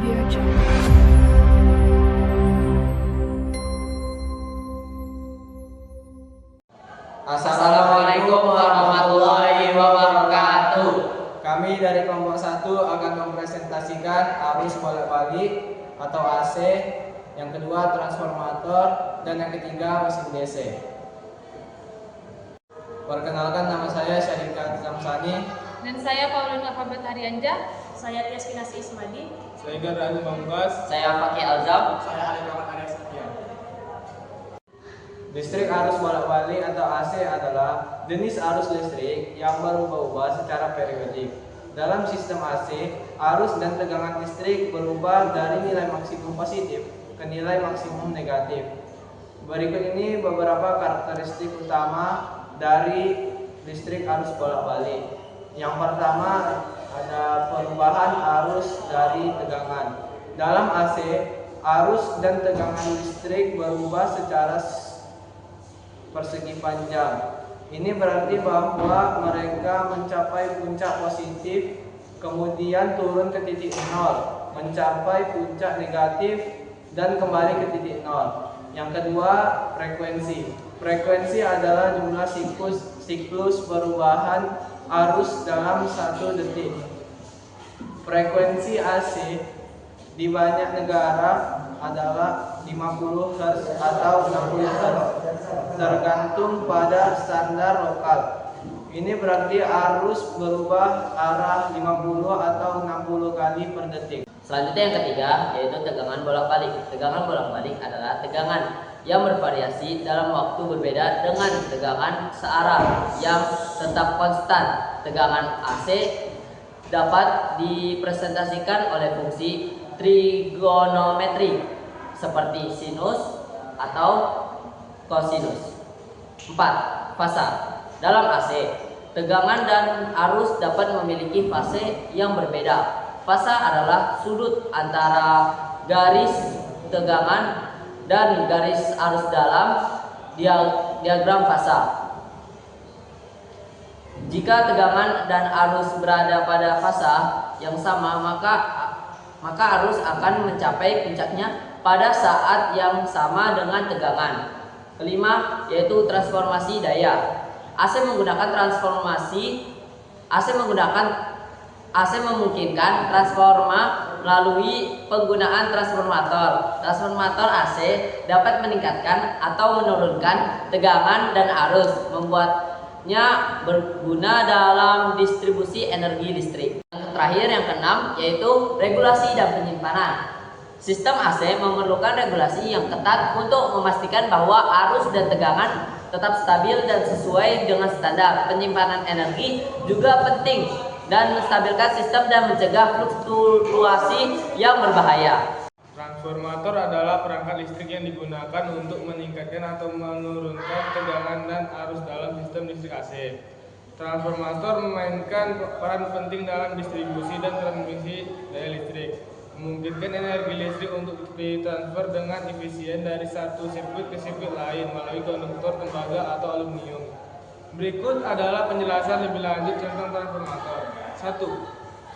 Audio Jungle. Assalamualaikum warahmatullahi wabarakatuh. Kami dari kelompok 1 akan mempresentasikan arus bolak-balik atau AC, yang kedua transformator, dan yang ketiga mesin DC. Perkenalkan, nama saya Syarika Zamsani. Dan saya Paulina Alfabet Harianja. Saya Tias Kinasi Ismadi. Saya Garani Bangkas. Saya Fakih Alzam. Saya Ali Rahmat Arya Setia. Listrik arus bolak-balik atau AC adalah jenis arus listrik yang berubah-ubah secara periodik. Dalam sistem AC, arus dan tegangan listrik berubah dari nilai maksimum positif ke nilai maksimum negatif. Berikut ini beberapa karakteristik utama dari listrik arus bolak-balik. Yang pertama, ada perubahan arus dari tegangan. Dalam AC, arus dan tegangan listrik berubah secara persegi panjang. Ini berarti bahwa mereka mencapai puncak positif, kemudian turun ke titik nol, mencapai puncak negatif, dan kembali ke titik nol. Yang kedua, frekuensi. Frekuensi adalah jumlah siklus perubahan arus dalam 1 detik. Frekuensi AC di banyak negara adalah 50 Hz atau 60 Hz, tergantung pada standar lokal. Ini berarti arus berubah arah 50 atau 60 kali per detik. Selanjutnya yang ketiga yaitu tegangan bolak-balik. Tegangan bolak-balik adalah tegangan yang bervariasi dalam waktu berbeda dengan tegangan searah yang tetap konstan. Tegangan AC dapat dipresentasikan oleh fungsi trigonometri seperti sinus atau kosinus. 4. Fasa. Dalam AC, tegangan dan arus dapat memiliki fase yang berbeda. Fasa adalah sudut antara garis tegangan dan garis arus dalam diagram fasa. Jika tegangan dan arus berada pada fasa yang sama, maka arus akan mencapai puncaknya pada saat yang sama dengan tegangan. Kelima, yaitu transformasi daya. AC memungkinkan transforma melalui penggunaan transformator. Transformator AC dapat meningkatkan atau menurunkan tegangan dan arus, membuatnya berguna dalam distribusi energi listrik. Yang terakhir, yang keenam, yaitu regulasi dan penyimpanan. Sistem AC memerlukan regulasi yang ketat untuk memastikan bahwa arus dan tegangan tetap stabil dan sesuai dengan standar. Penyimpanan energi juga penting dan menstabilkan sistem dan mencegah fluktuasi yang berbahaya. Transformator adalah perangkat listrik yang digunakan untuk meningkatkan atau menurunkan tegangan dan arus dalam sistem listrik AC. Transformator memainkan peran penting dalam distribusi dan transmisi daya listrik, memungkinkan energi listrik untuk ditransfer dengan efisien dari satu sirkuit ke sirkuit lain melalui konduktor tembaga atau aluminium. Berikut adalah penjelasan lebih lanjut tentang transformator. 1.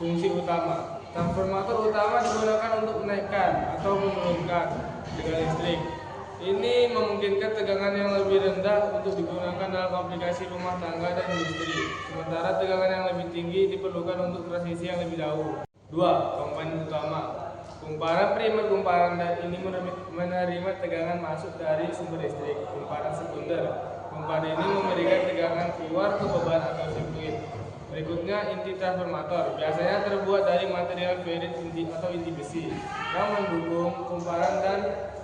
Fungsi utama. Transformator utama digunakan untuk menaikkan atau menurunkan tegangan listrik. Ini memungkinkan tegangan yang lebih rendah untuk digunakan dalam aplikasi rumah tangga dan industri, sementara tegangan yang lebih tinggi diperlukan untuk transisi yang lebih jauh. 2. Komponen utama. Kumparan primer. Kumparan ini menerima tegangan masuk dari sumber listrik. Kumparan sekunder. Kumparan ini memberikan tegangan keluar ke beban atau sirkuit. Berikutnya, inti transformator. Biasanya terbuat dari material ferrit atau inti besi yang mendukung kumparan dan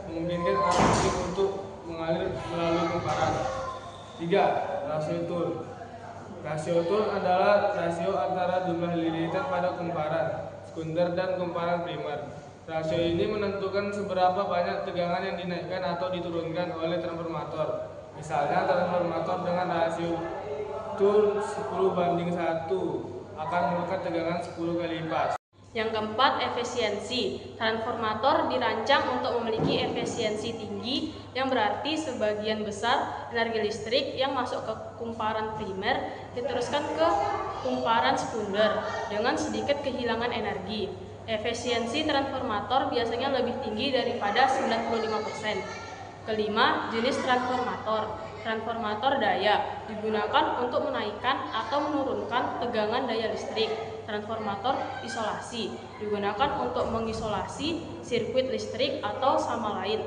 memungkinkan arus listrik untuk mengalir melalui kumparan. 3. Rasio Thurn. Rasio Thurn adalah rasio antara jumlah liter pada kumparan sekunder dan kumparan primer. Rasio ini menentukan seberapa banyak tegangan yang dinaikkan atau diturunkan oleh transformator. Misalnya, transformator dengan rasio Thurn 10:1 akan menurunkan tegangan 10 kali lipat. Yang keempat, efisiensi. Transformator dirancang untuk memiliki efisiensi tinggi, yang berarti sebagian besar energi listrik yang masuk ke kumparan primer diteruskan ke kumparan sekunder dengan sedikit kehilangan energi. Efisiensi transformator biasanya lebih tinggi daripada 95%. Kelima, jenis transformator. Transformator daya digunakan untuk menaikkan atau menurunkan tegangan daya listrik. Transformator isolasi digunakan untuk mengisolasi sirkuit listrik atau sama lain.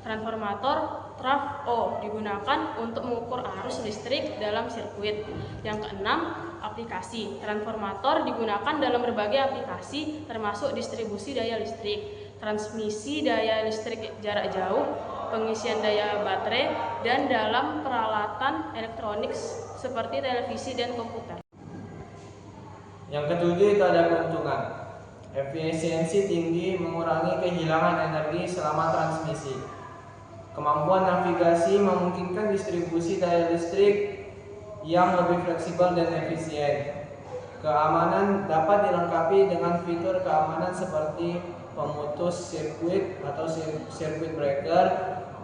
Transformator trafo digunakan untuk mengukur arus listrik dalam sirkuit. Yang keenam, aplikasi. Transformator digunakan dalam berbagai aplikasi termasuk distribusi daya listrik, transmisi daya listrik jarak jauh, pengisian daya baterai, dan dalam peralatan elektronik seperti televisi dan komputer. Yang ketujuh itu ada keuntungan. Efisiensi tinggi mengurangi kehilangan energi selama transmisi. Kemampuan navigasi memungkinkan distribusi daya listrik yang lebih fleksibel dan efisien. Keamanan dapat dilengkapi dengan fitur keamanan seperti pemutus sirkuit atau sirkuit breaker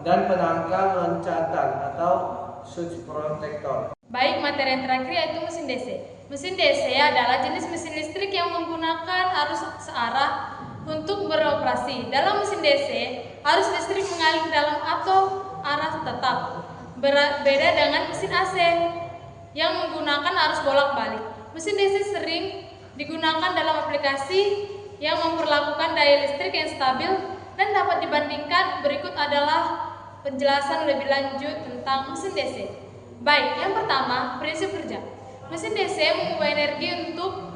dan penangkal loncatan atau surge protector. Baik, materi yang terakhir yaitu mesin DC. Mesin DC adalah jenis mesin listrik yang menggunakan arus searah untuk beroperasi. Dalam mesin DC, arus listrik mengalir dalam atau arah tetap. Beda dengan mesin AC yang menggunakan arus bolak-balik. Mesin DC sering digunakan dalam aplikasi yang memperlakukan daya listrik yang stabil dan dapat dibandingkan. Berikut adalah penjelasan lebih lanjut tentang mesin DC. Baik, yang pertama, prinsip kerja. Mesin DC mengubah energi untuk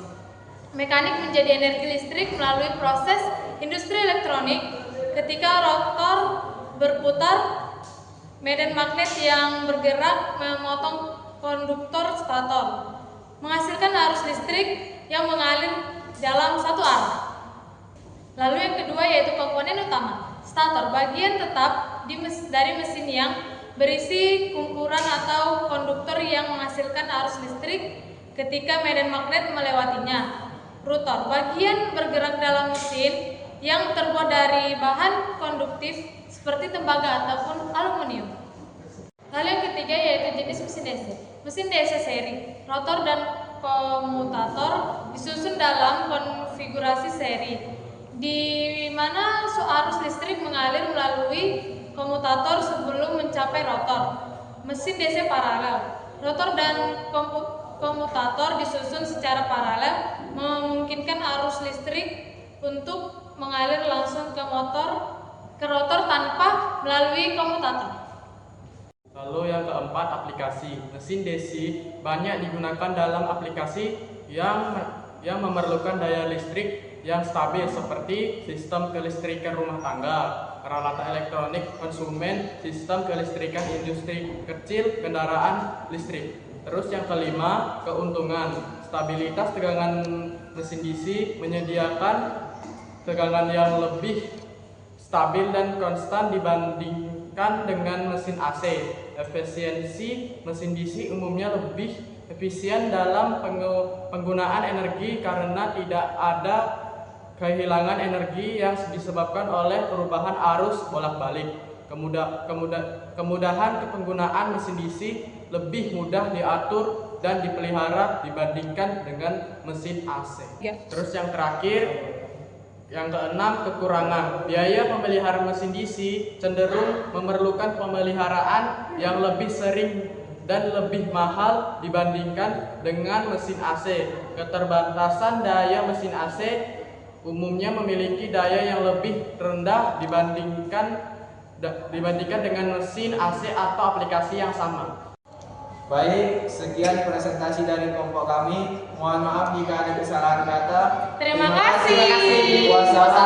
mekanik menjadi energi listrik melalui proses industri elektronik. Ketika rotor berputar, medan magnet yang bergerak memotong konduktor stator, menghasilkan arus listrik yang mengalir dalam satu arah. Lalu yang kedua yaitu komponen utama. Stator, bagian tetap dari mesin yang berisi kumpulan atau konduktor yang menghasilkan arus listrik ketika medan magnet melewatinya. Rotor, bagian bergerak dalam mesin yang terbuat dari bahan konduktif seperti tembaga ataupun aluminium. Lalu yang ketiga yaitu jenis mesin DC. Mesin DC seri, rotor dan komutator disusun dalam konfigurasi seri, di mana arus listrik mengalir melalui komutator sebelum mencapai rotor. Mesin DC paralel, rotor dan komutator disusun secara paralel, memungkinkan arus listrik untuk mengalir langsung ke rotor tanpa melalui komutator. Lalu yang keempat, aplikasi. Mesin DC banyak digunakan dalam aplikasi yang memerlukan daya listrik yang stabil seperti sistem kelistrikan rumah tangga, peralatan elektronik konsumen, sistem kelistrikan industri kecil, kendaraan listrik. Terus yang kelima, keuntungan. Stabilitas tegangan mesin DC menyediakan tegangan yang lebih stabil dan konstan dibandingkan dengan mesin AC. Efisiensi mesin DC umumnya lebih efisien dalam penggunaan energi karena tidak ada kehilangan energi yang disebabkan oleh perubahan arus bolak-balik. Kemudahan penggunaan mesin DC lebih mudah diatur dan dipelihara dibandingkan dengan mesin AC. Terus yang terakhir, yang keenam, kekurangan. Biaya memelihara mesin DC cenderung memerlukan pemeliharaan yang lebih sering dan lebih mahal dibandingkan dengan mesin AC. Keterbatasan daya mesin AC umumnya memiliki daya yang lebih rendah dibandingkan dengan mesin AC atau aplikasi yang sama. Baik, sekian presentasi dari kelompok kami. Mohon maaf jika ada kesalahan kata. Terima kasih. Wassalamualaikum.